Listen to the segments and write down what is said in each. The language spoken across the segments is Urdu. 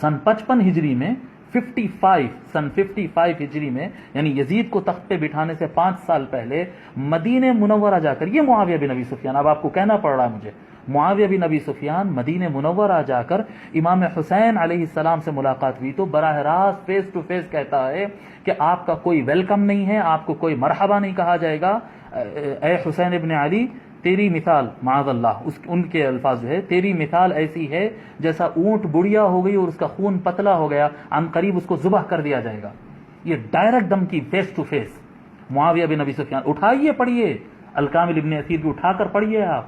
سن 55 ہجری میں 55 ہجری میں، یعنی یزید کو تخت پہ بٹھانے سے 5 سال پہلے مدینہ منورہ جا کر، یہ معاویہ بن ابی سفیان، اب آپ کو کہنا پڑ رہا ہے مجھے، معاویہ بن ابی سفیان مدینہ منورہ جا کر امام حسین علیہ السلام سے ملاقات ہوئی تو براہ راست فیس ٹو فیس کہتا ہے کہ آپ کا کوئی ویلکم نہیں ہے، آپ کو کوئی مرحبا نہیں کہا جائے گا، اے حسین ابن علی تیری مثال، معاذ اللہ، ان کے الفاظ جو ہے، تیری مثال ایسی ہے جیسا اونٹ بڑھیا ہو گئی اور اس کا خون پتلا ہو گیا، عن قریب اس کو ذبح کر دیا جائے گا۔ یہ ڈائریکٹ دھمکی فیس ٹو فیس معاویہ بن ابی سفیان، اٹھائیے پڑھیے الکامل ابن اثیر کو اٹھا کر پڑھیے آپ،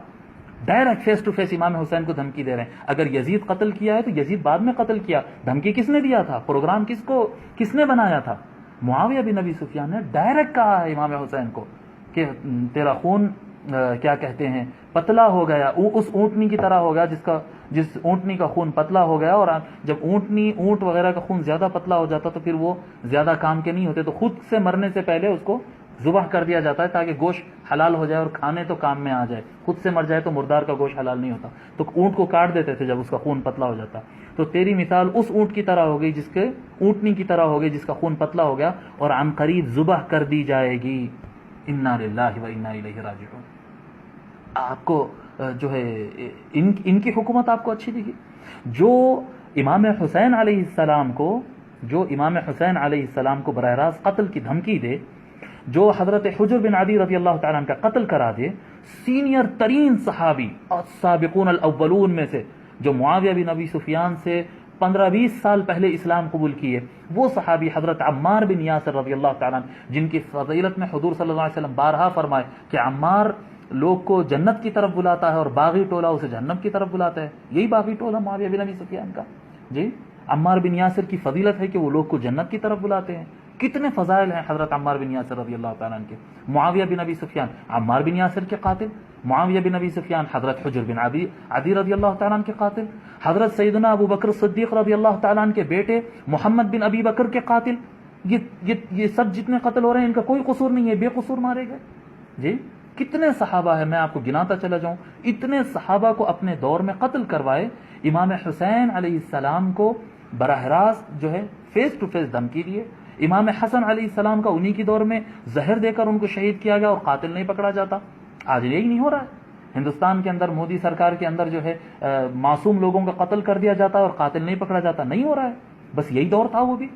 ڈائریکٹ فیس ٹو فیس امام حسین کو دھمکی دے رہے ہیں۔ اگر یزید قتل کیا ہے تو یزید بعد میں قتل کیا، دھمکی کس نے دیا تھا، پروگرام کس نے بنایا تھا؟ معاویہ بن ابی سفیان نے ڈائریکٹ کہا ہے امام حسین کو کہ تیرا خون کیا کہتے ہیں پتلا ہو گیا، اس اونٹنی کی طرح ہو گیا جس اونٹنی کا خون پتلا ہو گیا، اور جب اونٹ وغیرہ کا خون زیادہ پتلا ہو جاتا تو پھر وہ زیادہ کام کے نہیں ہوتے، تو خود سے مرنے سے پہلے اس کو ذبح کر دیا جاتا ہے تاکہ گوشت حلال ہو جائے اور کھانے تو کام میں آ جائے، خود سے مر جائے تو مردار کا گوشت حلال نہیں ہوتا، تو اونٹ کو کاٹ دیتے تھے جب اس کا خون پتلا ہو جاتا۔ تو تیری مثال اس اونٹ کی طرح ہو گئی، جس کے اونٹنی کی طرح ہو گئی جس کا خون پتلا ہو گیا اور عن قریب ذبح کر دی جائے گی۔ انا للہ و انا الیہ راجعون۔ آپ کو جو ہے ان کی حکومت آپ کو اچھی لگی؟ جو امام حسین علیہ السلام کو براہ راست قتل کی دھمکی دے، جو حضرت حجر بن عدی رضی اللہ تعالیٰ عنہ کا قتل کرا دے، سینئر ترین صحابی اور سابقون الاولون میں سے، جو معاویہ بن ابی سفیان سے 15-20 سال پہلے اسلام قبول کیے، وہ صحابی حضرت عمار بن یاسر رضی اللہ تعالیٰ عنہ، جن کی فضیلت میں حضور صلی اللہ علیہ وسلم بارہا فرمائے کہ عمار لوگ کو جنت کی طرف بلاتا ہے اور باغی ٹولہ اسے جہنم کی طرف بلاتا ہے، یہی باغی ٹولہ معاویہ بن ابی سفیان کا۔ جی، عمار بن یاسر کی فضیلت ہے کہ وہ لوگ کو جنت کی طرف بلاتے ہیں۔ کتنے فضائل ہیں حضرت عمار بن یاسر رضی اللہ تعالیٰ عنہ کے۔ معاویہ بن ابی سفیان عمار بن یاسر کے قاتل، معاویہ بن ابی سفیان حضرت حجر بن عدی رضی اللہ تعالیٰ عنہ کے قاتل، حضرت سیدنا ابو بکر صدیق رضی اللہ تعالیٰ عنہ کے بیٹے محمد بن ابی بکر کے قاتل۔ یہ سب جتنے قتل ہو رہے ہیں ان کا کوئی قصور نہیں ہے، بے قصور مارے گئے۔ جی، کتنے صحابہ ہیں، میں آپ کو گناتا چلا جاؤں، اتنے صحابہ کو اپنے دور میں قتل کروائے۔ امام حسین علیہ السلام کو براہ راست جو ہے فیس ٹو فیس دھمکی دیے۔ امام حسن علیہ السلام کا انہی کی دور میں زہر دے کر ان کو شہید کیا گیا اور قاتل نہیں پکڑا جاتا۔ آج یہی نہیں ہو رہا ہے ہندوستان کے اندر، مودی سرکار کے اندر جو ہے معصوم لوگوں کا قتل کر دیا جاتا ہے اور قاتل نہیں پکڑا جاتا، نہیں ہو رہا ہے۔ بس یہی دور تھا، وہ بھی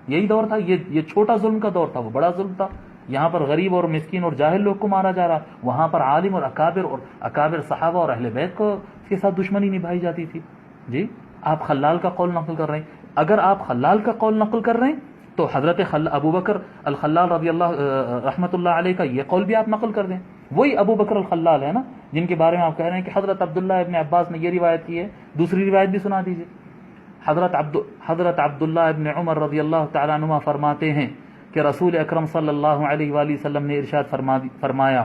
یہی دور تھا۔ یہ چھوٹا ظلم کا دور تھا، وہ بڑا ظلم تھا۔ یہاں پر غریب اور مسکین اور جاہل لوگ کو مارا جا رہا، وہاں پر عالم اور اکابر صحابہ اور اہل بیت کو کے ساتھ دشمنی نبھائی جاتی تھی۔ جی، آپ خلال کا قول نقل کر رہے ہیں، اگر آپ خلال کا قول نقل کر رہے ہیں تو حضرت ابو بکر الخلال رضی اللہ رحمۃ اللہ علیہ کا یہ قول بھی آپ نقل کر دیں۔ وہی ابو بکر الخلال ہے نا جن کے بارے میں آپ کہہ رہے ہیں کہ حضرت عبداللہ ابن عباس نے یہ روایت کی ہے، دوسری روایت بھی سنا دیجیے۔ حضرت عبداللہ ابن عمر رضی اللہ تعالیٰ عنہ فرماتے ہیں کہ رسول اکرم صلی اللہ علیہ وآلہ وسلم نے ارشاد فرمایا،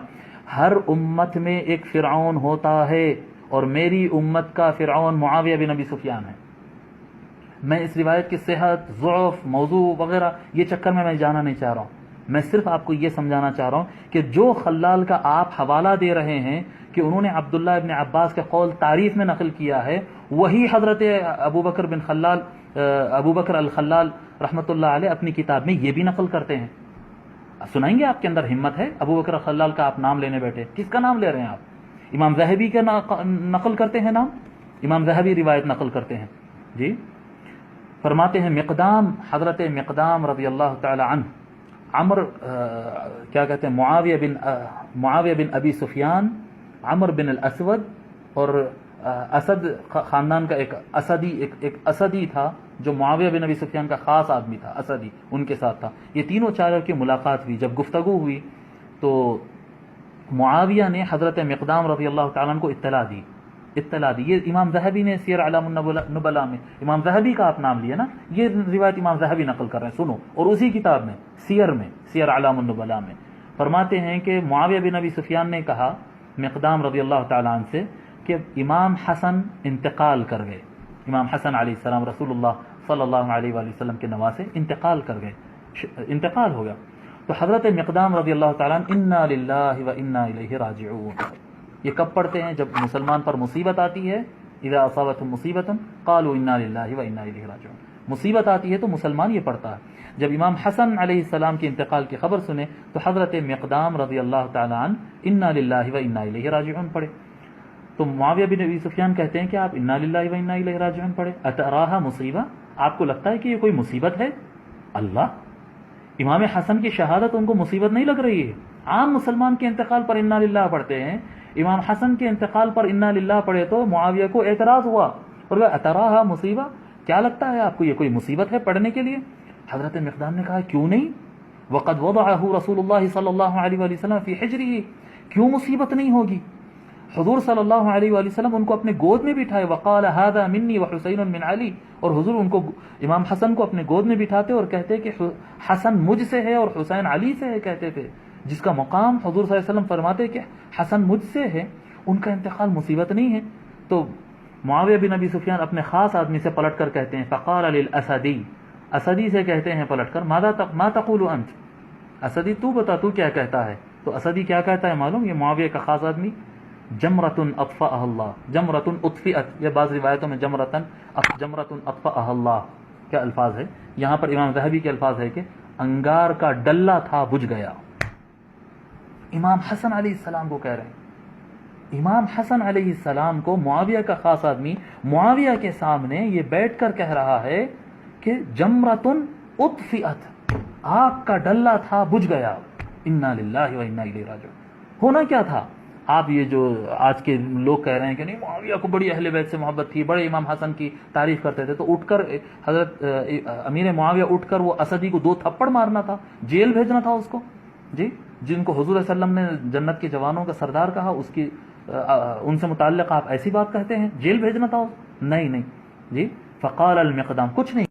ہر امت میں ایک فرعون ہوتا ہے اور میری امت کا فرعون معاویہ بن ابی سفیان ہے۔ میں اس روایت کی صحت، ضعف، موضوع وغیرہ یہ چکر میں جانا نہیں چاہ رہا ہوں، میں صرف آپ کو یہ سمجھانا چاہ رہا ہوں کہ جو خلال کا آپ حوالہ دے رہے ہیں کہ انہوں نے عبداللہ ابن عباس کے قول تعریف میں نقل کیا ہے، وہی حضرت ابو بکر الخلال رحمۃ اللہ علیہ اپنی کتاب میں یہ بھی نقل کرتے ہیں۔ سنائیں گے؟ آپ کے اندر ہمت ہے؟ ابو بکر الخلال کا آپ نام لینے بیٹھے، کس کا نام لے رہے ہیں آپ؟ امام ذہبی کا نقل کرتے ہیں نام، امام ذہبی روایت نقل کرتے ہیں۔ جی، فرماتے ہیں حضرت مقدام رضی اللہ تعالی عنہ، کیا کہتے ہیں، معاویہ بن ابی سفیان، عمر بن الاسود اور اسد خاندان کا ایک اسدی تھا جو معاویہ بن ابی سفیان کا خاص آدمی تھا، اسدی ان کے ساتھ تھا۔ یہ تینوں چاروں کی ملاقات ہوئی، جب گفتگو ہوئی تو معاویہ نے حضرت مقدام رضی اللہ تعالیٰ عنہ کو اطلاع دی۔ یہ امام ذہبی نے سیر اعلام النبلاء میں، امام ذہبی کا آپ نام لیا نا، یہ روایت امام ذہبی نقل کر رہے ہیں، سنو، اور اسی کتاب میں سیر اعلام النبلاء میں فرماتے ہیں کہ معاویہ بن ابی سفیان نے کہا مقدام رضی اللہ تعالیٰ عنہ سے کہ امام حسن انتقال کر گئے، امام حسن علیہ السلام رسول اللہ صلی اللہ علیہ وآلہ وسلم کے نواسے انتقال کر گئے، انتقال ہو گیا۔ تو حضرت مقدام رضی اللہ تعالیٰ عنہ انا للہ و انا الیہ راجعون، یہ کب پڑھتے ہیں؟ جب مسلمان پر مصیبت آتی ہے، اذا اصابتهم مصیبۃ قالوا انا للہ و انا الیہ راجعون. مصیبت آتی ہے تو مسلمان یہ پڑھتا ہے. جب امام حسن علیہ السلام کے انتقال کی خبر سنے تو حضرت مقدام رضی اللہ تعالی عنہ انا للہ و انا الیہ راجعون پڑھے. تو معاویہ بن ابی سفیان کہتے ہیں کہ آپ انا للہ و انا الیہ راجعون پڑھے. اتراہا مصیبہ، آپ کو لگتا ہے کہ یہ کوئی مصیبت ہے؟ اللہ، امام حسن کی شہادت ان کو مصیبت نہیں لگ رہی ہے. عام مسلمان کے انتقال پر انا للہ پڑھتے ہیں، امام حسن کے انتقال پر انا للہ پڑھے تو معاویہ کو اعتراض ہوا اور اتراہا مصیبہ، کیا لگتا ہے آپ کو یہ کوئی مصیبت ہے پڑھنے کے لیے؟ حضرت مقدام نے کہا کیوں نہیں، وقد وضعہ رسول اللہ صلی اللہ علیہ وآلہ وسلم فی حجرہ، کیوں مصیبت نہیں ہوگی؟ حضور صلی اللہ علیہ وآلہ وسلم ان کو اپنے گود میں بٹھائے. وقال هذا منی وحسین من علی، اور حضور ان کو امام حسن کو اپنے گود میں بٹھاتے اور کہتے کہ حسن مجھ سے ہے اور حسین علی سے ہے، کہتے تھے. جس کا مقام حضور صلی اللہ علیہ وسلم فرماتے کہ حسن مجھ سے ہے، ان کا انتقال مصیبت نہیں ہے. تو معاویہ بن ابی سفیان اپنے خاص آدمی سے پلٹ کر کہتے ہیں فقال للاسدی، اسدی سے کہتے ہیں پلٹ کر ما تقول انت، اسدی تو بتا تو کیا کہتا ہے؟ تو اسدی کیا کہتا ہے معلوم؟ یہ معاویہ کا خاص آدمی، جمرۃ اطفأها اللہ، جمرۃ اطفئت، یہ بعض روایتوں میں جمرۃ اطفأها اللہ کیا الفاظ ہے. یہاں پر امام ذہبی کے الفاظ ہے کہ انگار کا ڈلہ تھا بجھ گیا. امام حسن علیہ السلام کو کہہ رہے ہیں، امام حسن علیہ السلام کو معاویہ کا خاص آدمی معاویہ کے سامنے یہ بیٹھ کر کہہ رہا ہے کہ جمرۃ اطفئت، آگ کا ڈلہ تھا بجھ گیا. انا للہ و انا الیہ راجعون. ہونا کیا تھا؟ آپ یہ جو آج کے لوگ کہہ رہے ہیں کہ نہیں معاویہ کو بڑی اہل بیت سے محبت تھی، بڑے امام حسن کی تعریف کرتے تھے، تو اٹھ کر حضرت امیر معاویہ اٹھ کر وہ اسدی کو 2 تھپڑ مارنا تھا، جیل بھیجنا تھا اس کو. جی، جن کو حضور صلی اللہ علیہ وسلم نے جنت کے جوانوں کا سردار کہا، اس کی ان سے متعلق آپ ایسی بات کہتے ہیں؟ جیل بھیجنا تھا؟ نہیں جی. فقال المقدام، کچھ نہیں